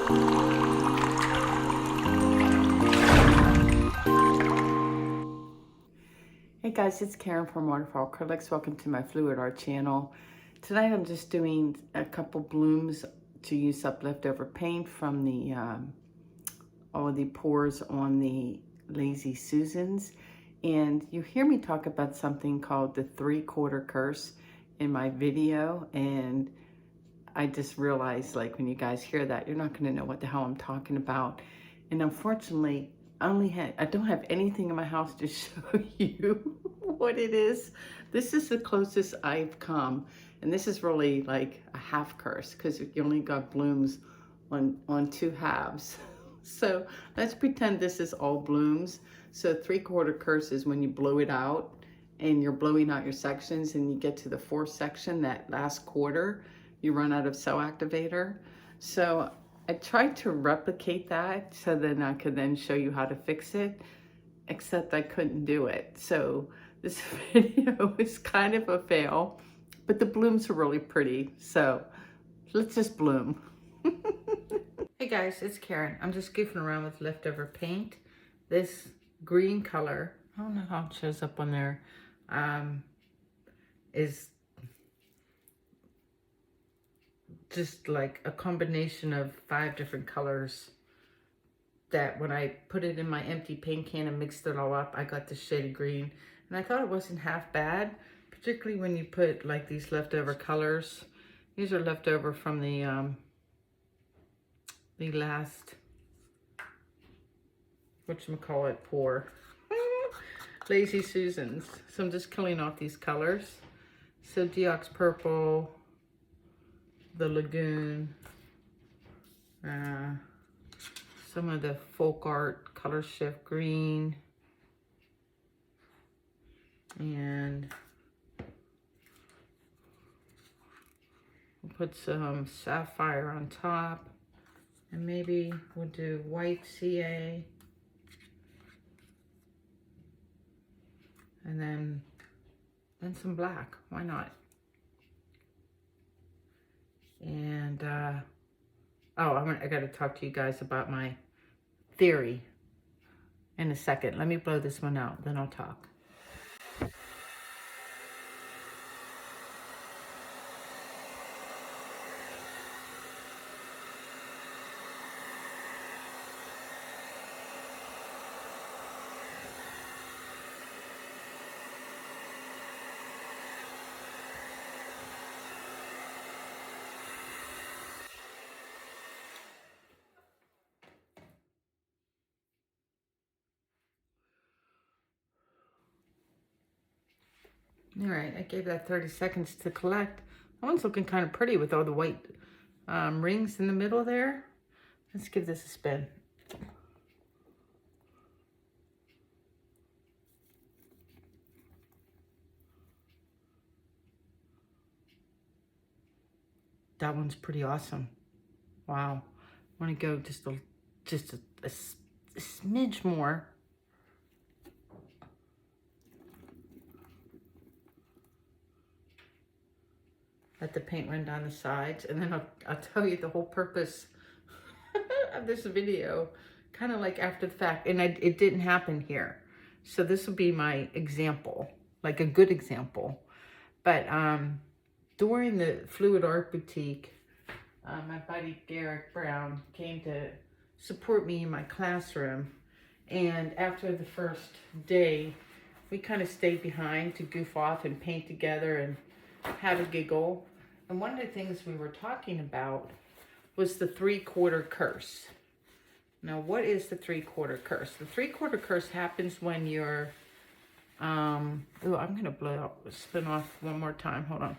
Hey guys, it's Karen from Waterfall Acrylics. Welcome to my Fluid Art channel. Tonight I'm just doing a couple blooms to use up leftover paint from the all of the pours on the Lazy Susans. And you hear me talk about something called the 3/4 curse in my video, and I just realized, like, when you guys hear that, you're not going to know what the hell I'm talking about. And unfortunately, I don't have anything in my house to show you what it is. This is the closest I've come, and this is really like a half curse because you only got blooms on two halves. So let's pretend this is all blooms. So 3/4 curse is when you blow it out and you're blowing out your sections and you get to the fourth section, that last quarter, you run out of cell activator. So I tried to replicate that so then I could then show you how to fix it, except I couldn't do it. So this video is kind of a fail, but the blooms are really pretty. So let's just bloom. Hey guys, it's Karen. I'm just goofing around with leftover paint. This green color, I don't know how it shows up on there, is just like a combination of 5 different colors that when I put it in my empty paint can and mixed it all up, I got this shade of green. And I thought it wasn't half bad, particularly when you put like these leftover colors. These are leftover from the last, whatchamacallit, pour. Lazy Susans. So I'm just killing off these colors. So Deox Purple, the Lagoon, some of the Folk Art Color Shift Green, and we'll put some Sapphire on top, and maybe we'll do White CA, and then some black. Why not? And I got to talk to you guys about my theory in a second. Let me blow this one out, then I'll talk. All right, I gave that 30 seconds to collect. That one's looking kind of pretty with all the white rings in the middle there. Let's give this a spin. That one's pretty awesome. Wow. I want to go just a smidge more. Let the paint run down the sides, and then I'll tell you the whole purpose of this video, kind of like after the fact. And it didn't happen here, so this will be my example, like a good example. But during the Fluid Art Boutique, my buddy Garrett Brown came to support me in my classroom, and after the first day, we kind of stayed behind to goof off and paint together and have a giggle. And one of the things we were talking about was the 3/4 curse. Now, what is the 3/4 curse? The 3/4 curse happens when you're, oh, I'm gonna blow out, spin off one more time. Hold on,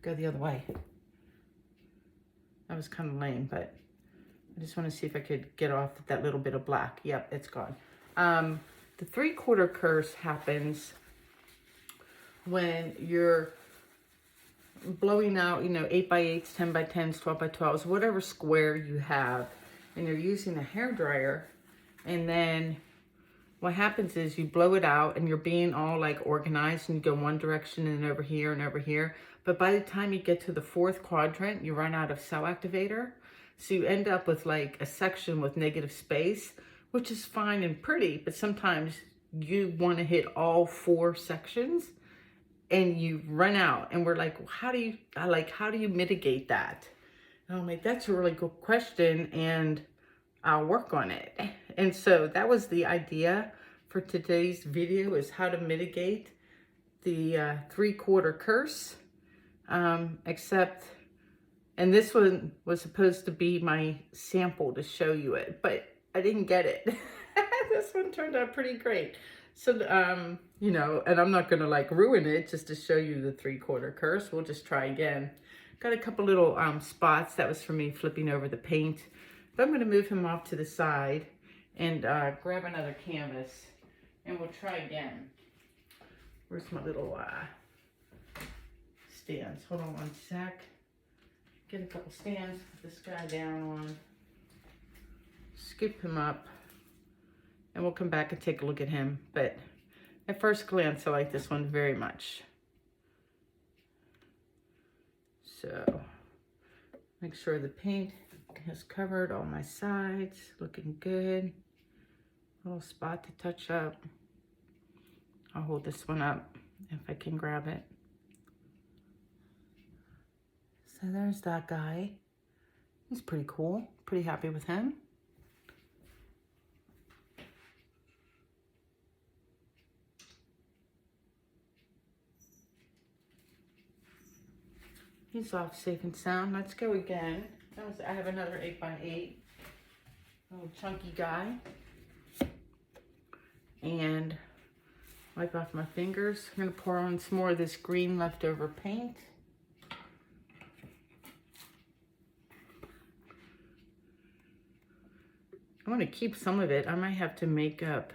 go the other way. That was kind of lame, but I just want to see if I could get off that little bit of black. Yep, it's gone. The 3/4 curse happens when you're blowing out, 8x8s, 10x10s, 12x12s, whatever square you have, and you're using a hairdryer, and then what happens is you blow it out and you're being all like organized and you go one direction and over here and over here, But by the time you get to the 4th quadrant, you run out of cell activator. So you end up with like a section with negative space, which is fine and pretty, but sometimes you want to hit all 4 sections and you run out. And we're like, how do you mitigate that? And I'm like, that's a really good question, and I'll work on it. And so that was the idea for today's video, is how to mitigate the 3/4 curse. Except, and this one was supposed to be my sample to show you it, but I didn't get it. This one turned out pretty great. So, you know, and I'm not gonna like ruin it just to show you the 3/4 curse. We'll just try again. Got a couple little spots. That was for me flipping over the paint. But I'm gonna move him off to the side and grab another canvas, and we'll try again. Where's my little stands? Hold on one sec. Get a couple stands, put this guy down on, scoop him up, and we'll come back and take a look at him. But at first glance, I like this one very much. So make sure the paint has covered all my sides, looking good. Little spot to touch up. I'll hold this one up if I can grab it. So there's that guy. He's pretty cool. Pretty happy with him. He's off safe and sound. Let's go again. I have another 8x8. Little chunky guy. And wipe off my fingers. I'm going to pour on some more of this green leftover paint. I want to keep some of it. I might have to make up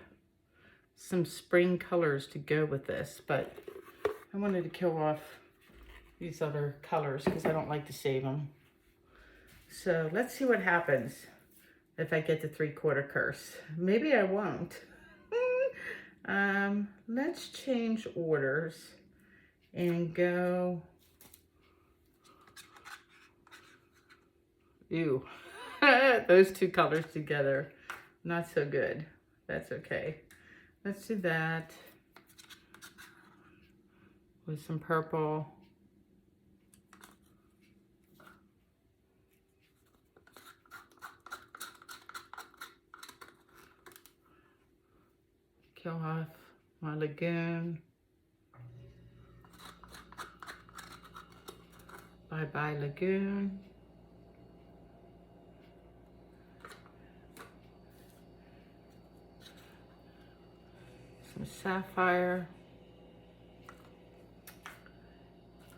some spring colors to go with this, but I wanted to kill off these other colors because I don't like to save them. So let's see what happens if I get the 3/4 curse. Maybe I won't. Let's change orders and go. Ew. Those 2 colors together, not so good. That's okay. Let's do that with some purple. Kill off my lagoon. Bye-bye lagoon. Some sapphire.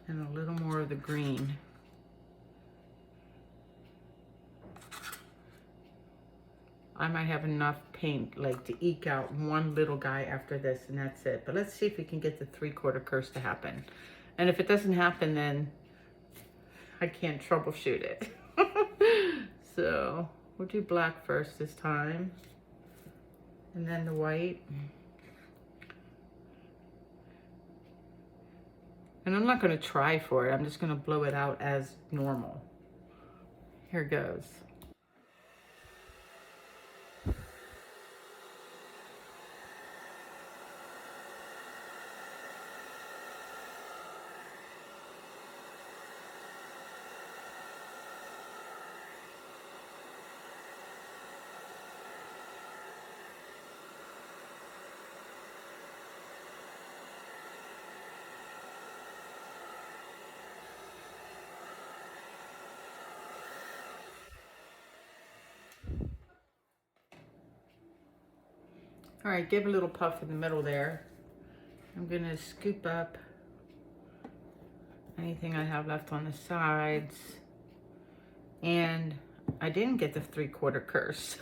And a little more of the green. I might have enough paint like to eke out one little guy after this, and that's it. But let's see if we can get the 3/4 curse to happen. And if it doesn't happen, then I can't troubleshoot it. So we'll do black first this time, and then the white. And I'm not going to try for it. I'm just going to blow it out as normal. Here goes. All right, give a little puff in the middle there. I'm gonna scoop up anything I have left on the sides. And I didn't get the 3/4 curse.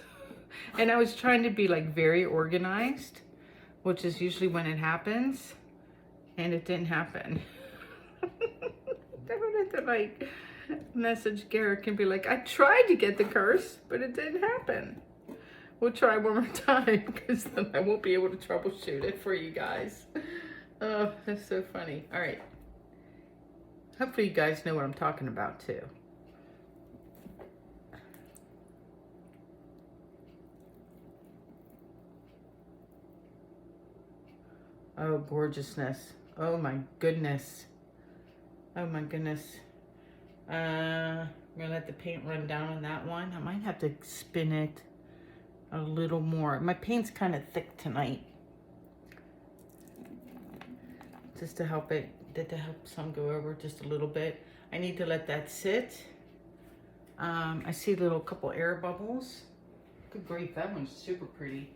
And I was trying to be like very organized, which is usually when it happens, and it didn't happen. I wanted to like message Garrett and be like, I tried to get the curse, but it didn't happen. We'll try one more time because then I won't be able to troubleshoot it for you guys. Oh, that's so funny. All right. Hopefully you guys know what I'm talking about too. Oh, gorgeousness. Oh my goodness. Oh my goodness. I'm gonna let the paint run down on that one. I might have to spin it a little more. My paint's kind of thick tonight. Just to help it, to help some go over just a little bit. I need to let that sit. I see a little couple air bubbles. Good grief, that one's super pretty.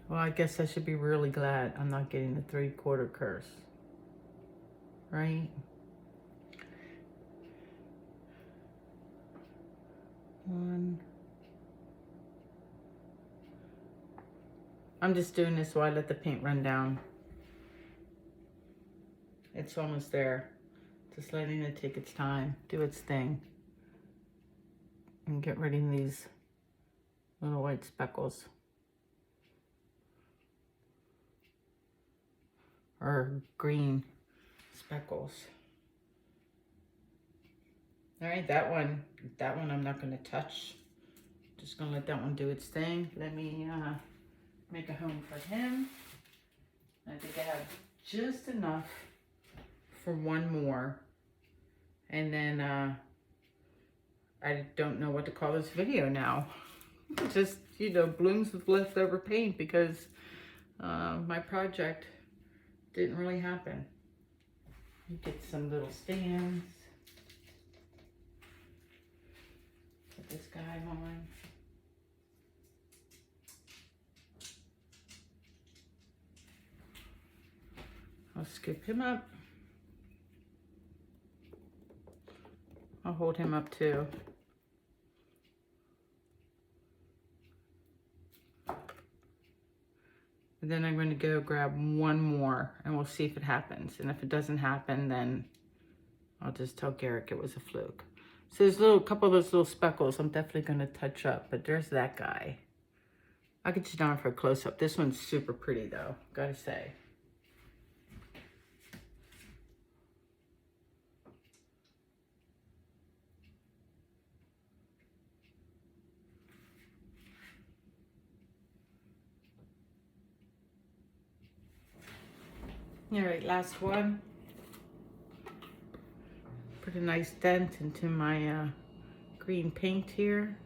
Well, I guess I should be really glad I'm not getting the 3/4 curse. Right? One. I'm just doing this while I let the paint run down. It's almost there. Just letting it take its time, do its thing. And get rid of these little white speckles. Or green speckles. All right, that one I'm not gonna touch. Just gonna let that one do its thing. Let me make a home for him. I think I have just enough for one more. And then I don't know what to call this video now. Just, you know, blooms with leftover paint, because my project didn't really happen. Get some little stands. Put this guy on. I'll scoop him up. I'll hold him up too. And then I'm going to go grab one more and we'll see if it happens. And if it doesn't happen, then I'll just tell Garrick it was a fluke. So there's a couple of those little speckles I'm definitely going to touch up, but there's that guy. I'll get you down for a close-up. This one's super pretty though, gotta say. All right, last one. Put a nice dent into my green paint here.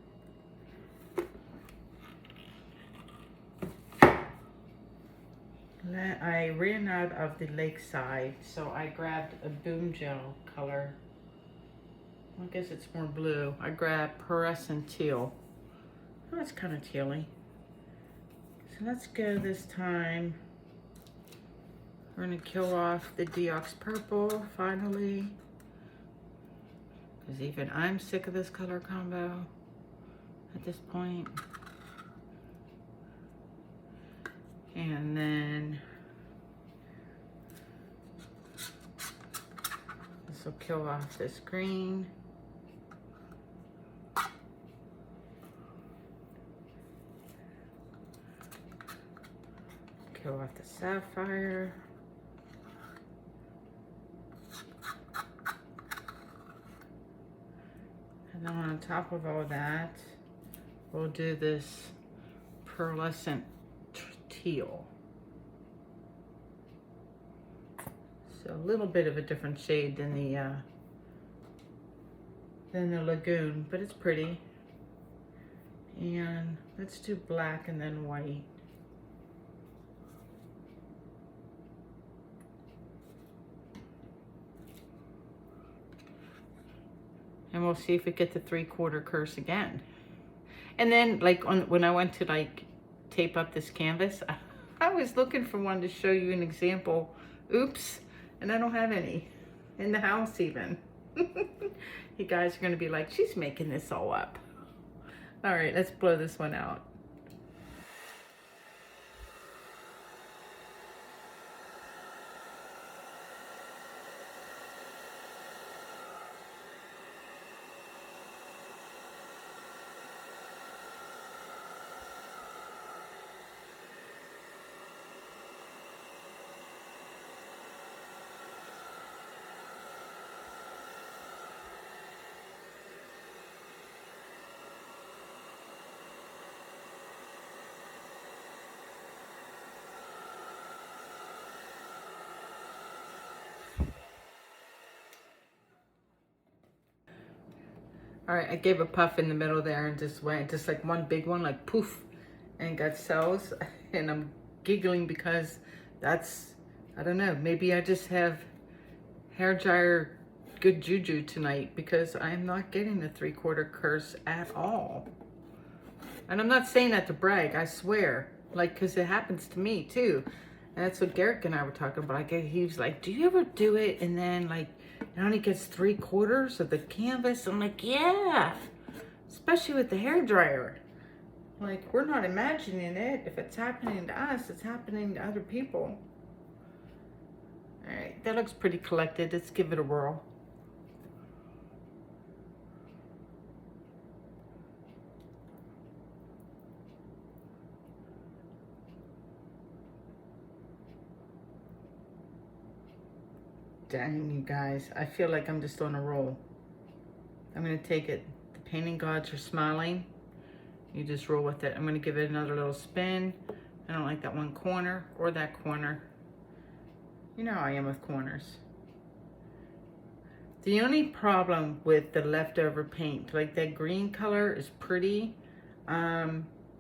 I ran out of the lakeside, so I grabbed a Boom Gel color. I guess it's more blue. I grabbed Pearlescent Teal. Oh, it's kind of tealy. So let's go this time. We're gonna kill off the Deox Purple, finally. Because even I'm sick of this color combo at this point. And then this will kill off this green. Kill off the sapphire. And then on top of all that, we'll do this pearlescent teal. So a little bit of a different shade than the lagoon, but it's pretty. And let's do black and then white. And we'll see if we get the 3/4 curse again. And then, like, when I went to like tape up this canvas, I was looking for one to show you an example. Oops, and I don't have any in the house even. You guys are gonna be like, she's making this all up. All right, let's blow this one out. All right, I gave a puff in the middle there and just went, just like one big one, like poof, and got cells. And I'm giggling because that's, I don't know, maybe I just have hair dryer good juju tonight because I am not getting the 3/4 curse at all. And I'm not saying that to brag, I swear, like, because it happens to me too. And that's what Garrick and I were talking about. He was like, do you ever do it and then like it only gets 3/4 of the canvas? I'm like, yeah, especially with the hair dryer. Like, we're not imagining it. If it's happening to us, it's happening to other people. All right, that looks pretty collected. Let's give it a whirl. Dang, you guys, I feel like I'm just on a roll. I'm gonna take it. The painting gods are smiling. You just roll with it. I'm gonna give it another little spin. I don't like that one corner or that corner. You know how I am with corners. The only problem with the leftover paint, like that green color is pretty,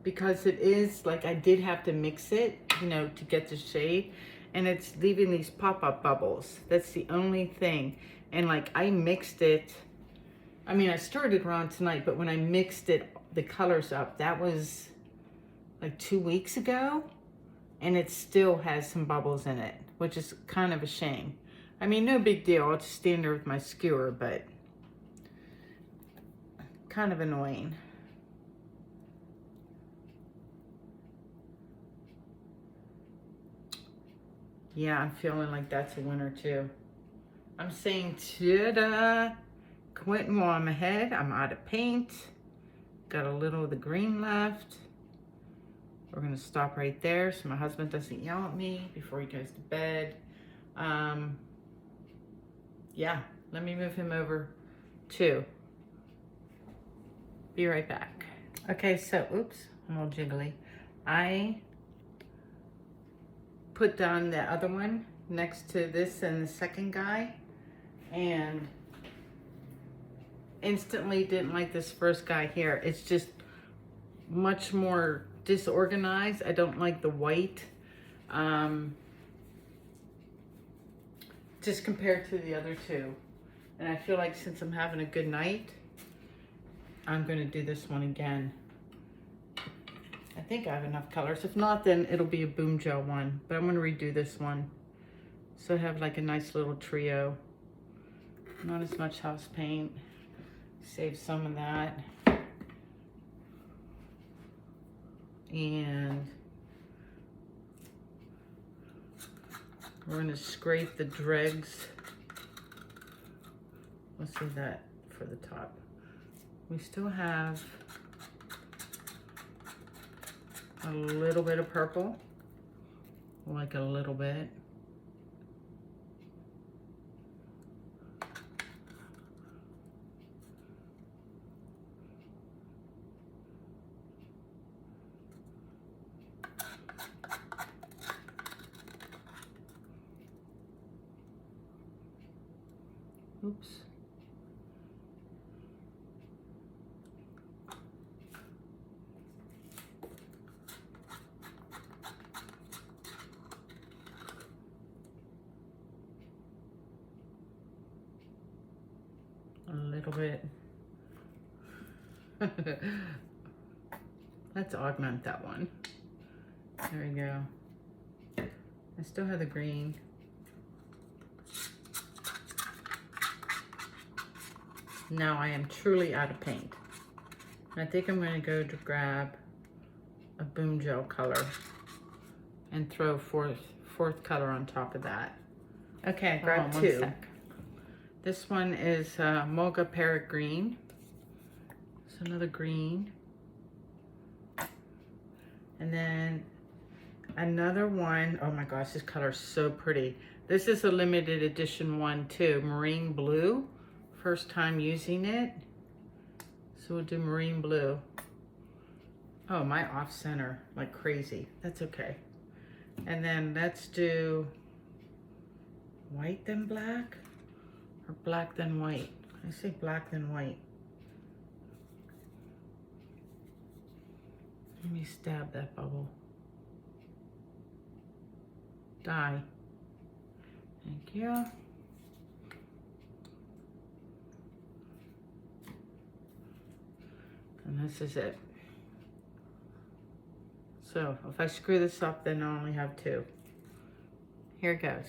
because it is, like, I did have to mix it, you know, to get the shade, and it's leaving these pop-up bubbles. That's the only thing. And like, I mixed it, I mean, I stirred it around tonight, but when I mixed it, the colors up, that was like 2 weeks ago, and it still has some bubbles in it, which is kind of a shame. I mean, no big deal. I'll just stand there with my skewer, but kind of annoying. Yeah, I'm feeling like that's a winner too. I'm saying ta-da! Quitting while I'm ahead. I'm out of paint. Got a little of the green left. We're gonna stop right there so my husband doesn't yell at me before he goes to bed. Yeah, let me move him over too. Be right back. Okay, so, oops, I'm all jiggly. I put down the other one next to this and the second guy, and instantly didn't like this first guy here. It's just much more disorganized. I don't like the white, just compared to the other two. And I feel like since I'm having a good night, I'm gonna do this one again. I think I have enough colors. If not, then it'll be a Boom Gel one, but I'm gonna redo this one. So I have like a nice little trio. Not as much house paint. Save some of that. And we're gonna scrape the dregs. Let's see that for the top. We still have a little bit of purple, like a little bit. Oops. A little bit. Let's augment that one. There we go. I still have the green. Now I am truly out of paint. I think I'm gonna go to grab a Boom Gel color and throw fourth color on top of that. Okay, I grabbed two. This one is Mocha Parrot Green. It's another green. And then another one, oh my gosh, this color is so pretty. This is a limited edition one too, Marine Blue. First time using it. So we'll do Marine Blue. Oh, my off center like crazy. That's okay. And then let's do white then black, or black then white. I say black then white. Let me stab that bubble. Die. Thank you. And this is it. So if I screw this up, then I only have 2. Here it goes.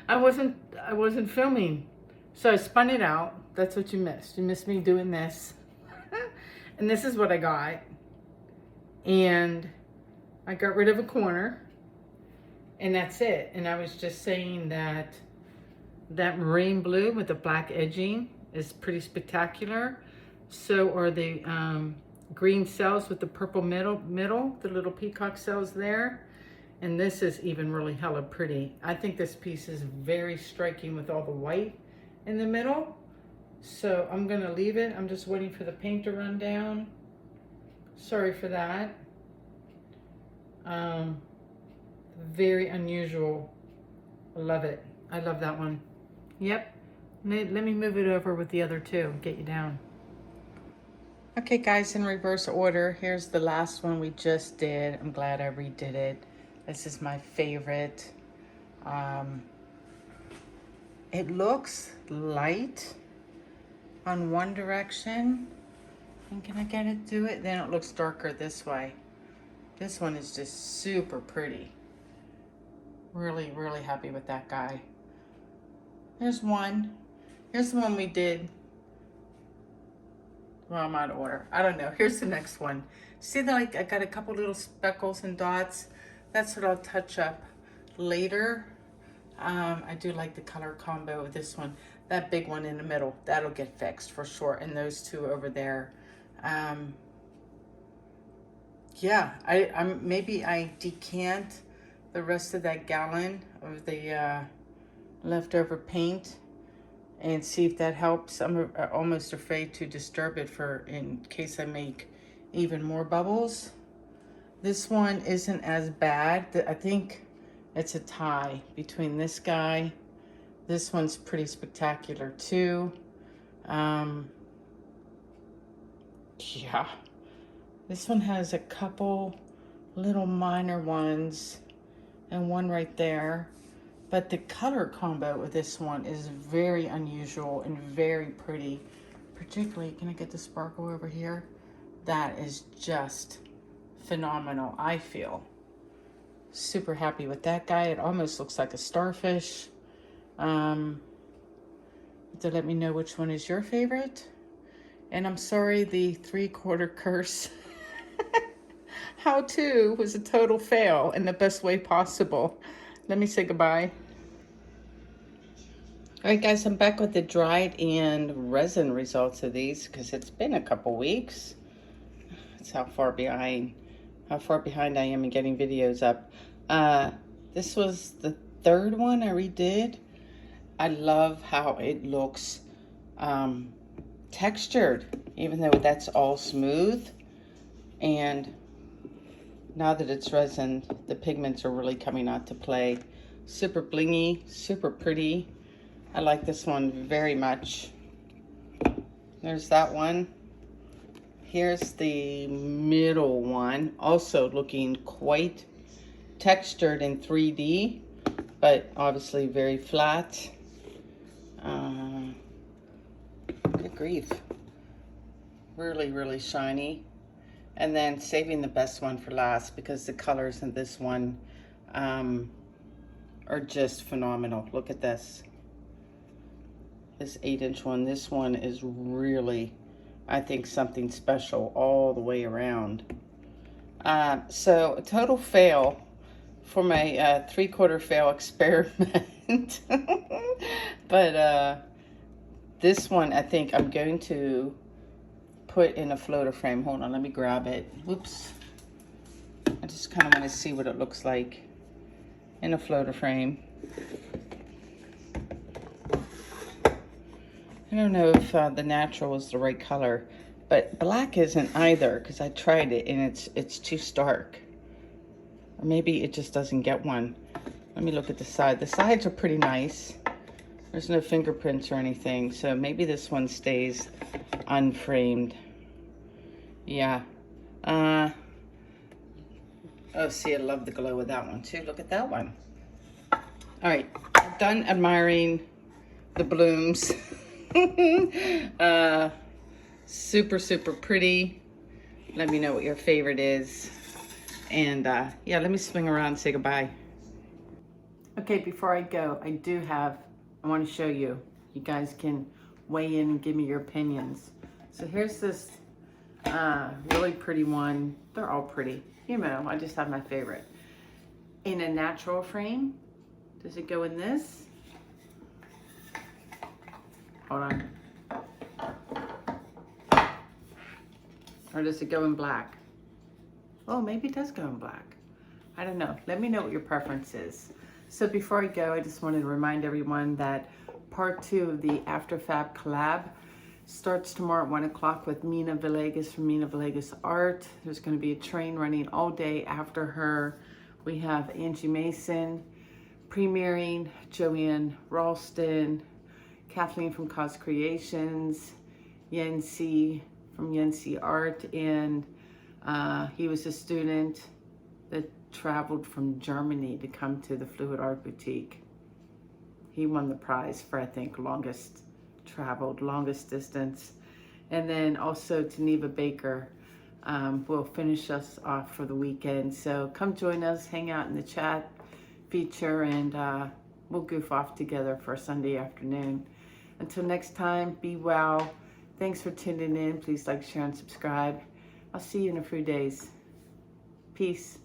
I wasn't filming. So I spun it out. That's what you missed. You missed me doing this. And this is what I got. And I got rid of a corner. And that's it. And I was just saying that that marine blue with the black edging is pretty spectacular. So are the green cells with the purple middle, the little peacock cells there. And this is even really hella pretty. I think this piece is very striking with all the white in the middle. So I'm gonna leave it. I'm just waiting for the paint to run down. Sorry for that. Very unusual. I love it. I love that one. Yep. Let me move it over with the other 2 and get you down. Okay guys, in reverse order, here's the last one we just did. I'm glad I redid it. This is my favorite. It looks light on one direction. And can I get it to it? Then it looks darker this way. This one is just super pretty. Really, really happy with that guy. Here's one. Here's the one we did. Well, I'm out of order. I don't know. Here's the next one. See that I got a couple little speckles and dots? That's what I'll touch up later. I do like the color combo of this one. That big one in the middle, that'll get fixed for sure. And those 2 over there. Yeah, maybe I decant the rest of that gallon of the leftover paint and see if that helps. I'm almost afraid to disturb it in case I make even more bubbles. This one isn't as bad. I think it's a tie between this guy. This one's pretty spectacular too. Yeah, this one has a couple little minor ones and one right there. But the color combo with this one is very unusual and very pretty. Particularly, can I get the sparkle over here? That is just phenomenal, I feel. Super happy with that guy. It almost looks like a starfish. To let me know which one is your favorite. And I'm sorry, the 3/4 curse how to was a total fail in the best way possible. Let me say goodbye. All right, guys, I'm back with the dried and resin results of these because it's been a couple weeks. That's how far behind I am in getting videos up. This was the 3rd one I redid. I love how it looks textured, even though that's all smooth. And now that it's resin, the pigments are really coming out to play. Super blingy, super pretty. I like this one very much. There's that one. Here's the middle one, also looking quite textured in 3D, but obviously very flat. Good grief. Really, really shiny. And then saving the best one for last because the colors in this one are just phenomenal. Look at this. This 8-inch one. This one is really, I think, something special all the way around. So a total fail for my 3/4 fail experiment. But this one, I think I'm going to put in a floater frame. Hold on, let me grab it. Whoops. I just kind of want to see what it looks like in a floater frame. I don't know if the natural is the right color, but black isn't either, because I tried it and it's too stark. Or maybe it just doesn't get one. Let me look at the side. The sides are pretty nice. There's no fingerprints or anything, so maybe this one stays unframed. Yeah. Oh, see, I love the glow of that one too. Look at that one. All right, I'm done admiring the blooms. Super, super pretty. Let me know what your favorite is. And yeah, let me swing around and say goodbye. Okay, before I go, I want to show you. You guys can weigh in and give me your opinions. So here's this really pretty one. They're all pretty. You know, I just have my favorite. In a natural frame. Does it go in this? Hold on. Or does it go in black? Oh, maybe it does go in black. I don't know. Let me know what your preference is. So before I go, I just wanted to remind everyone that part 2 of the After Fab collab starts tomorrow at 1 o'clock with Mina Villegas from Mina Villegas Art. There's going to be a train running all day after her. We have Angie Mason premiering, Joanne Ralston, Kathleen from Cause Creations, Yancy from Yancy Art, and he was a student that traveled from Germany to come to the Fluid Art Boutique. He won the prize for, I think, longest distance. And then also Geneva Baker will finish us off for the weekend. So come join us, hang out in the chat feature, and we'll goof off together for a Sunday afternoon. Until next time, be well. Thanks for tuning in. Please like, share, and subscribe. I'll see you in a few days. Peace.